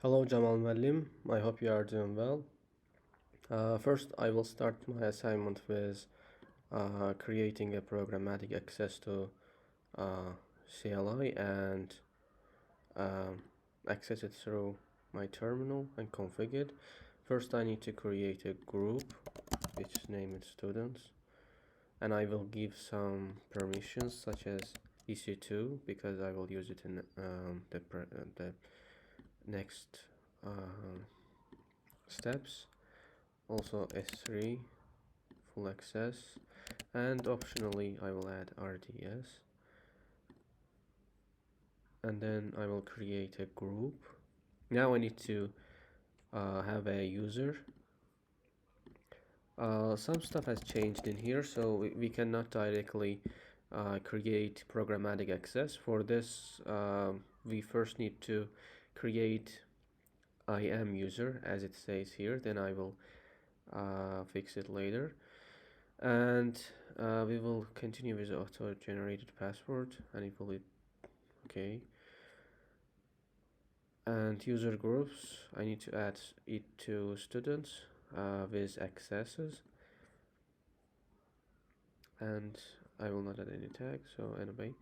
Hello Jamal Muallim, I hope you are doing well. First, I will start my assignment with creating a programmatic access to CLI and um, access it through my terminal and configure it. First, I need to create a group which name is students, and I will give some permissions such as EC2 because I will use it in the next steps. Also S3 full access, and optionally I will add RDS, and then I will create a group. Now I need to have a user. Some stuff has changed in here, so we cannot directly create programmatic access. For this, we first need to create IAM user as it says here, then I will fix it later. And we will continue with auto generated password, and it will be okay. And user groups, I need to add it to students with accesses, and I will not add any tags, so anyway.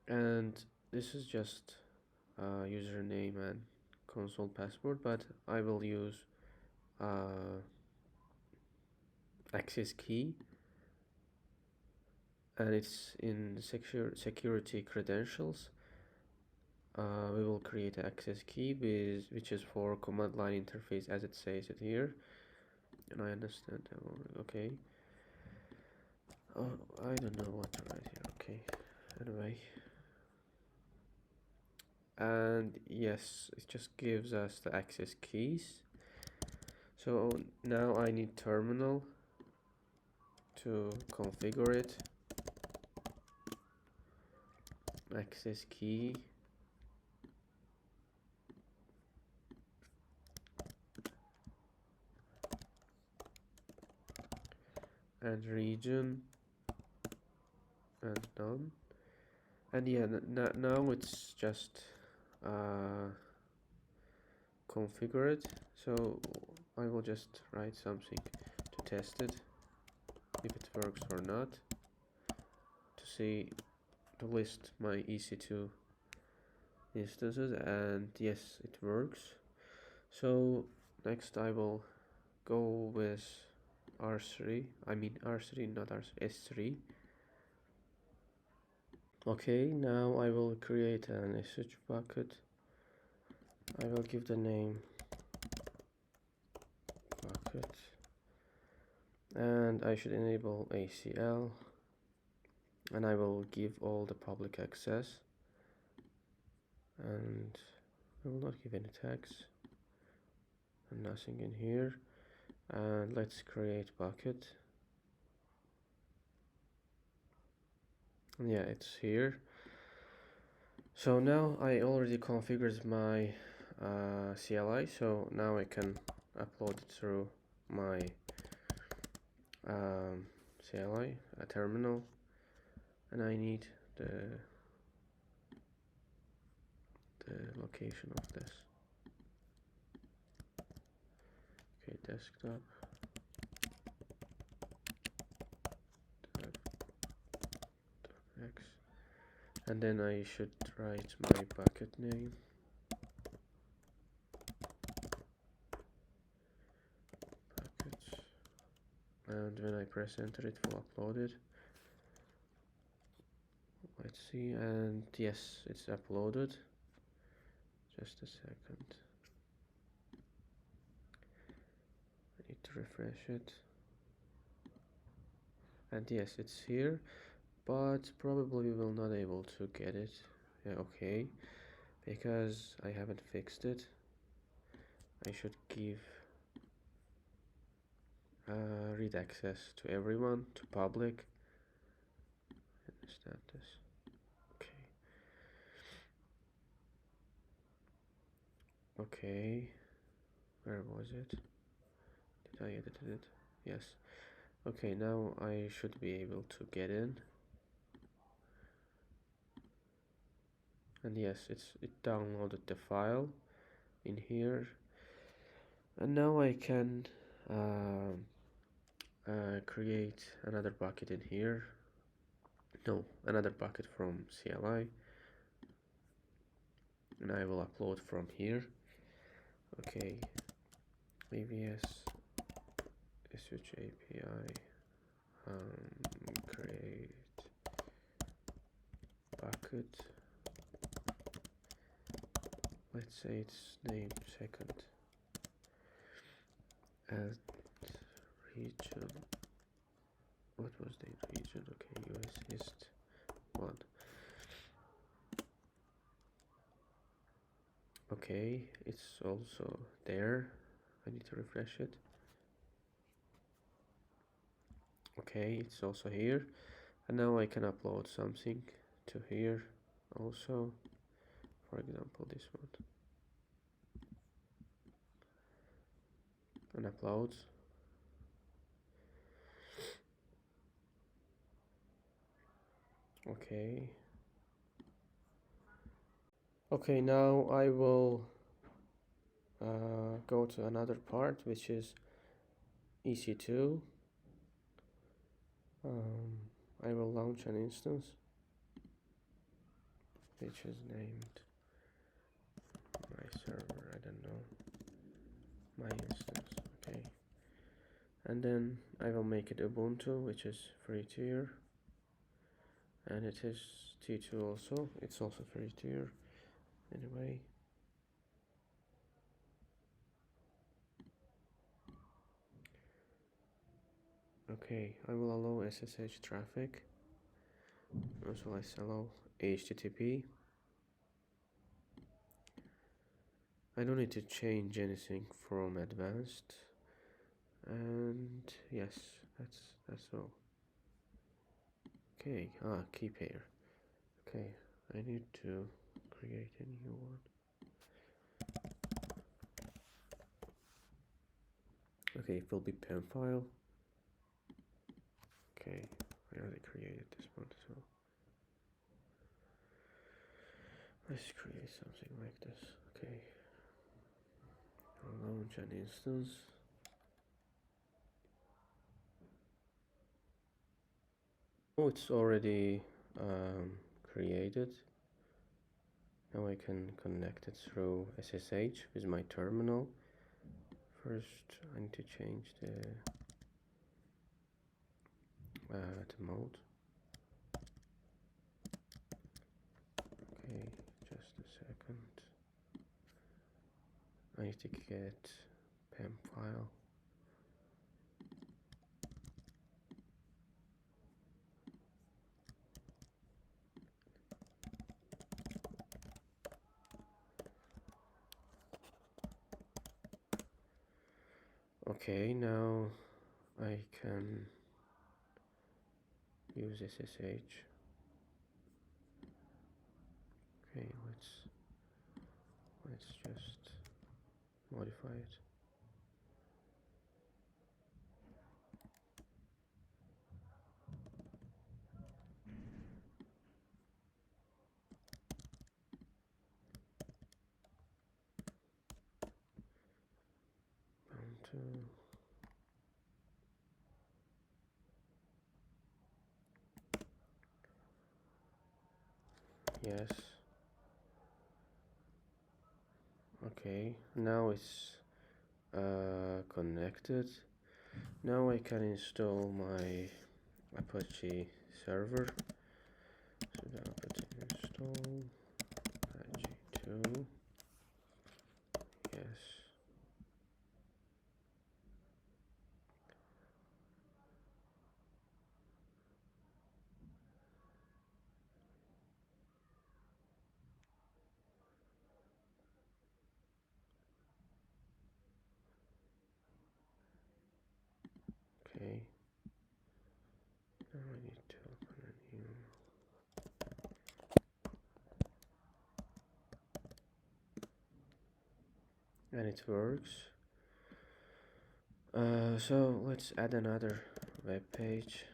And this is just username and console password, but I will use access key, and it's in security credentials. We will create an access key which is for command line interface as it says it here, and I understand that one. Okay. Oh, I don't know what to write here. Okay, anyway, and yes, it just gives us the access keys. So now I need terminal to configure it. Access key, and region, and none. And yeah, now it's just configure it. So I will just write something to test it if it works or not, to see, to list my EC2 instances, and yes, it works. So next I will go with R3, not R3, S3. Okay, now I will create an SH bucket. I will give the name bucket, and I should enable ACL, and I will give all the public access, and I will not give any tags and nothing in here. And let's create bucket. Yeah, it's here. So now I already configured my CLI, so now I can upload it through my CLI, a terminal, and I need the location of this. Okay, desktop, X, and then I should write my bucket name. Buckets, and when I press enter, it will upload it. Let's see, and yes, it's uploaded. Just a second. I need to refresh it. And yes, it's here, but probably we will not able to get it. Yeah, okay, because I haven't fixed it. I should give read access to everyone, to public. Understand this? Okay. Okay. Where was it? Did I edit it? Yes. Okay, now I should be able to get in. And yes, it downloaded the file. in here, and now I can create another bucket in here. No, another bucket from CLI, and I will upload from here. Okay, AVS switch API create bucket. Let's say its name second. Add region. What was the region? Okay, US East 1. Okay, it's also there. I need to refresh it. Okay, it's also here. And now I can upload something to here also. For example, this one. And upload. Okay. Okay, now I will go to another part, which is EC2. I will launch an instance, which is named my server, I don't know, my instance, okay. And then I will make it Ubuntu, which is free tier, and it is T2 also, it's also free tier, anyway. Okay, I will allow SSH traffic, also I allow HTTP. I don't need to change anything from advanced, and yes, that's all. Okay, key pair. Okay, I need to create a new one. Okay, it will be pen file. Okay, I already created this one, so let's create something like this. Okay, I'll launch an instance. Oh, it's already created. Now I can connect it through SSH with my terminal. First, I need to change the mode. Okay, just a second. I need to get PEM file. Okay, now I can use SSH. Okay, let's just modify it. Bound to yes. Okay, now it's connected. Now I can install my Apache server. So the Apache install Apache 2. Yes. Okay. Now I need to open a new. And it works. So let's add another web page.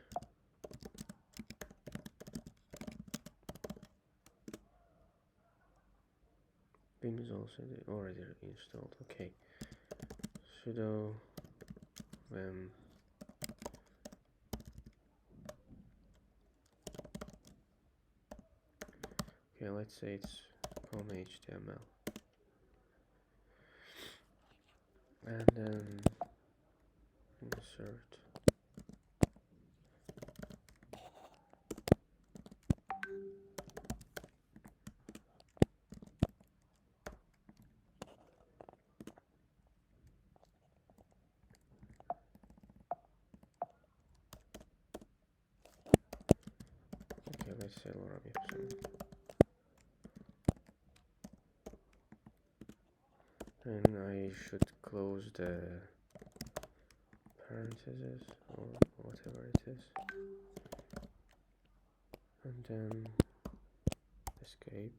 We name is also already installed. Okay, sudo vim okay, let's say it's pom HTML, and then insert okay, let's say Laura Gibson. Then I should close the parentheses or whatever it is, and then escape.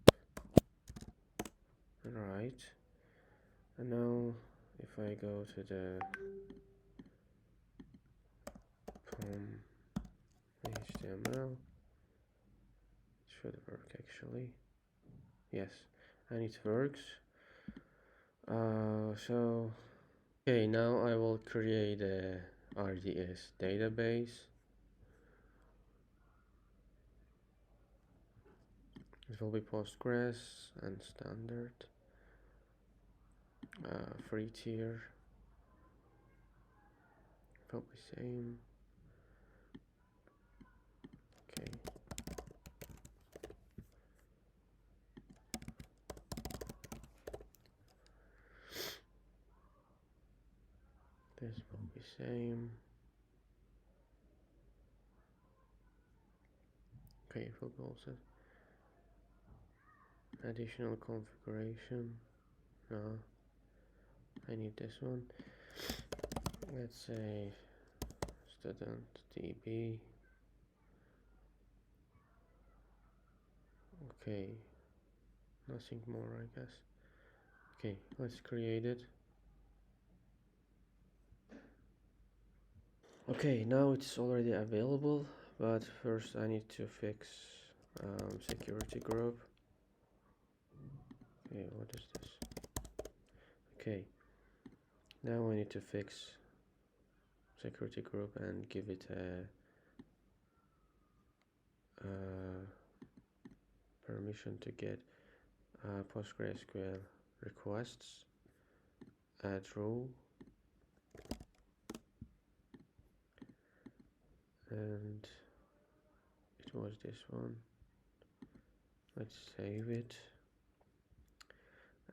Right, and now if I go to the pom HTML, it should work actually. Yes, and it works. So okay, now I will create a RDS database. It will be Postgres and standard, free tier, probably same. Okay. This will be same. Okay, it will be also additional configuration. No, I need this one. Let's say student db. Okay, nothing more, I guess. Okay, let's create it. Okay, now it's already available, but first I need to fix security group. Okay, what is this? Okay, now I need to fix security group and give it a permission to get PostgreSQL requests, add rule, and it was this one. Let's save it,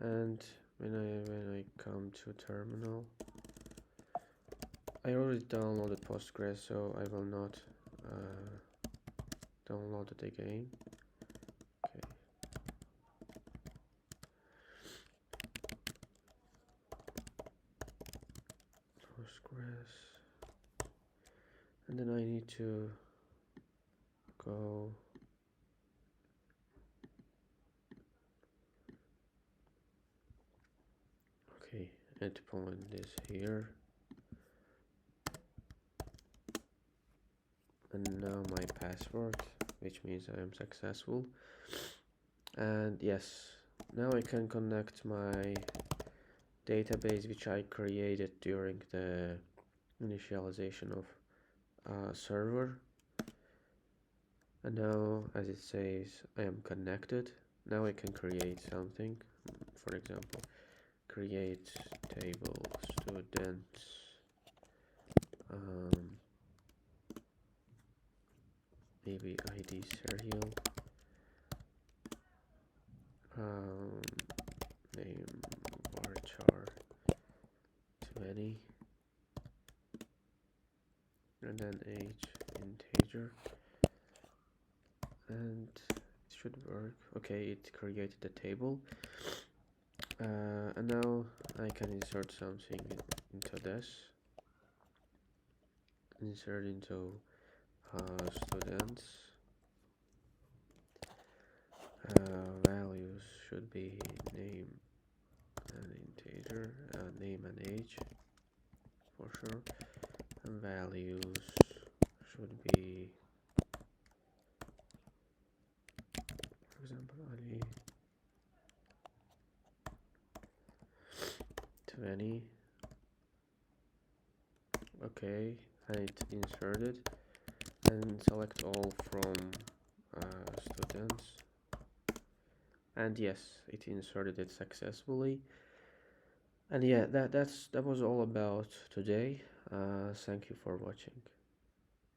and when I come to terminal, I already downloaded Postgres, so I will not download it again. Okay. Postgres, and then I need to go okay, endpoint is here, and now my password, which means I am successful. And yes, now I can connect my database which I created during the initialization of server, and now as it says I am connected. Now I can create something, for example create table students maybe ID serial, name varchar 20, and then age integer, and it should work. Okay, it created the table, and now I can insert something into this. Insert into students. Values should be name and integer, name and age for sure, and values should be, for example, Ali 20. Okay, and it inserted, and select all from students, and yes, it inserted it successfully. And yeah, that was all about today. Thank you for watching.